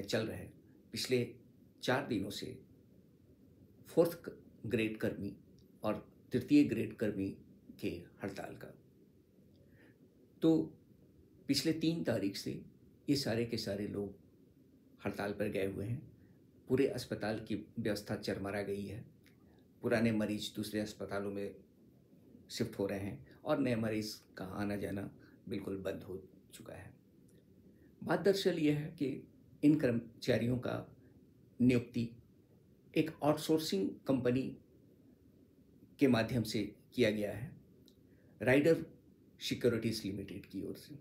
चल रहे पिछले 4 दिनों से फोर्थ ग्रेड कर्मी और तृतीय ग्रेड कर्मी के हड़ताल का। तो पिछले 3 तारीख से ये सारे के सारे लोग हड़ताल पर गए हुए हैं। पूरे अस्पताल की व्यवस्था चरमरा गई है। पुराने मरीज दूसरे अस्पतालों में शिफ्ट हो रहे हैं और नए मरीज का आना जाना बिल्कुल बंद हो चुका है। बात दरअसल ये है कि इन कर्मचारियों का नियुक्ति एक आउटसोर्सिंग कंपनी के माध्यम से किया गया है, राइडर सिक्योरिटीज लिमिटेड की ओर से।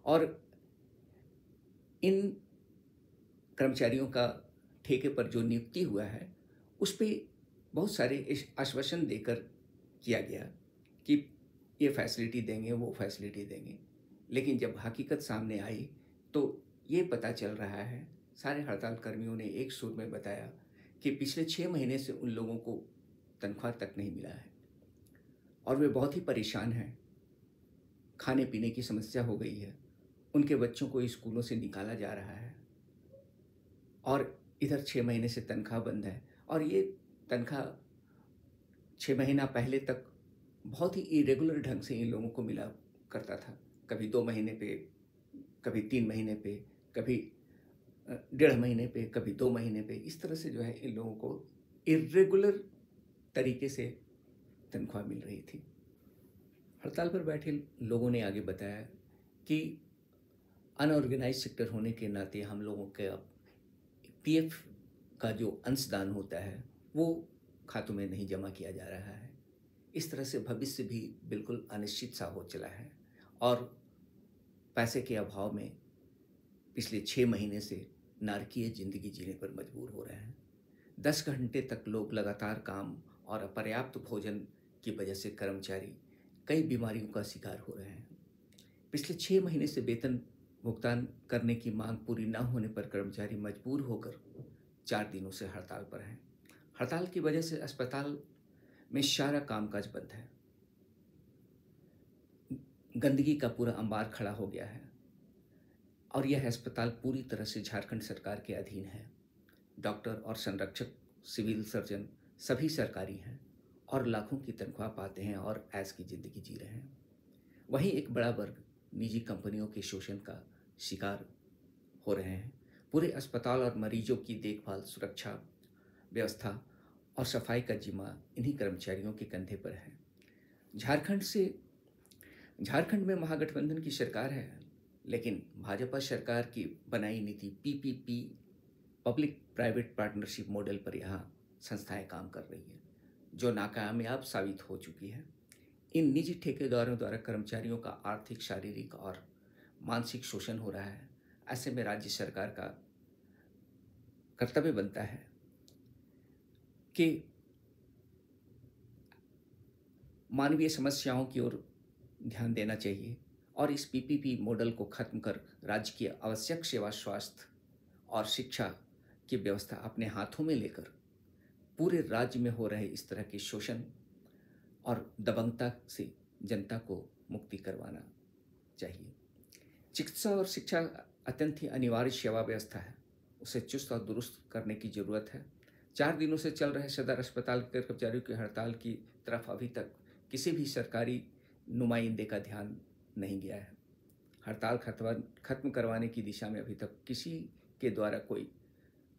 और इन कर्मचारियों का ठेके पर जो नियुक्ति हुआ है उस पर बहुत सारे आश्वासन देकर किया गया कि ये फैसिलिटी देंगे, वो फैसिलिटी देंगे, लेकिन जब हकीकत सामने आई तो ये पता चल रहा है, सारे हड़ताल कर्मियों ने एक सुर में बताया कि पिछले 6 महीने से उन लोगों को तनख्वाह तक नहीं मिला है और वे बहुत ही परेशान हैं। खाने पीने की समस्या हो गई है, उनके बच्चों को स्कूलों से निकाला जा रहा है और इधर 6 महीने से तनख्वाह बंद है। और ये तनख्वाह 6 महीना पहले तक बहुत ही इरेगुलर ढंग से इन लोगों को मिला करता था, कभी 2 महीने पे, कभी 3 महीने पे, कभी 1.5 महीने पे, कभी 2 महीने पे। इस तरह से जो है इन लोगों को इरेगुलर तरीके से तनख्वाह मिल रही थी। हड़ताल पर बैठे लोगों ने आगे बताया कि अनऑर्गेनाइज सेक्टर होने के नाते हम लोगों के पीएफ का जो अंशदान होता है वो खातों में नहीं जमा किया जा रहा है। इस तरह से भविष्य भी बिल्कुल अनिश्चित सा हो चला है और पैसे के अभाव में पिछले 6 महीने से नारकीय ज़िंदगी जीने पर मजबूर हो रहे हैं। 10 घंटे तक लोग लगातार काम और अपर्याप्त भोजन की वजह से कर्मचारी कई बीमारियों का शिकार हो रहे हैं। पिछले 6 महीने से वेतन भुगतान करने की मांग पूरी न होने पर कर्मचारी मजबूर होकर 4 दिनों से हड़ताल पर हैं। हड़ताल की वजह से अस्पताल में सारा कामकाज बंद है। गंदगी का पूरा अंबार खड़ा हो गया है और यह अस्पताल पूरी तरह से झारखंड सरकार के अधीन है। डॉक्टर और संरक्षक, सिविल सर्जन सभी सरकारी हैं और लाखों की तनख्वाह पाते हैं और ऐश की ज़िंदगी जी रहे हैं। वहीं एक बड़ा वर्ग निजी कंपनियों के शोषण का शिकार हो रहे हैं। पूरे अस्पताल और मरीजों की देखभाल, सुरक्षा व्यवस्था और सफाई का जिम्मा इन्हीं कर्मचारियों के कंधे पर है। झारखंड में महागठबंधन की सरकार है, लेकिन भाजपा सरकार की बनाई नीति PPP, public private partnership model पर यहाँ संस्थाएं काम कर रही है, जो नाकामयाब साबित हो चुकी है। इन निजी ठेकेदारों द्वारा कर्मचारियों का आर्थिक, शारीरिक और मानसिक शोषण हो रहा है। ऐसे में राज्य सरकार का कर्तव्य बनता है कि मानवीय समस्याओं की ओर ध्यान देना चाहिए और इस पीपीपी मॉडल को खत्म कर राज्य की आवश्यक सेवा, स्वास्थ्य और शिक्षा की व्यवस्था अपने हाथों में लेकर पूरे राज्य में हो रहे इस तरह के शोषण और दबंगता से जनता को मुक्ति करवाना चाहिए। चिकित्सा और शिक्षा अत्यंत ही अनिवार्य सेवा व्यवस्था है, उसे चुस्त और दुरुस्त करने की ज़रूरत है। 4 दिनों से चल रहे सदर अस्पताल के कर्मचारियों की हड़ताल की तरफ अभी तक किसी भी सरकारी नुमाइंदे का ध्यान नहीं गया है। हड़ताल खत्म करवाने की दिशा में अभी तक किसी के द्वारा कोई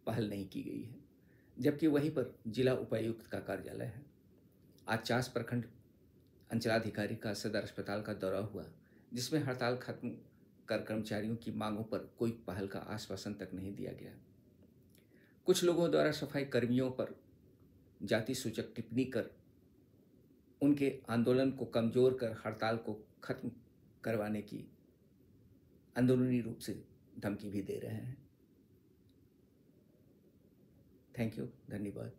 पहल नहीं की गई है, जबकि वहीं पर जिला उपायुक्त का कार्यालय है। आज 50 प्रखंड अंचलाधिकारी का सदर अस्पताल का दौरा हुआ, जिसमें हड़ताल खत्म कर कर्मचारियों की मांगों पर कोई पहल का आश्वासन तक नहीं दिया गया। कुछ लोगों द्वारा सफाई कर्मियों पर जाति सूचक टिप्पणी कर उनके आंदोलन को कमजोर कर हड़ताल को खत्म करवाने की अंदरूनी रूप से धमकी भी दे रहे हैं। थैंक यू, धन्यवाद।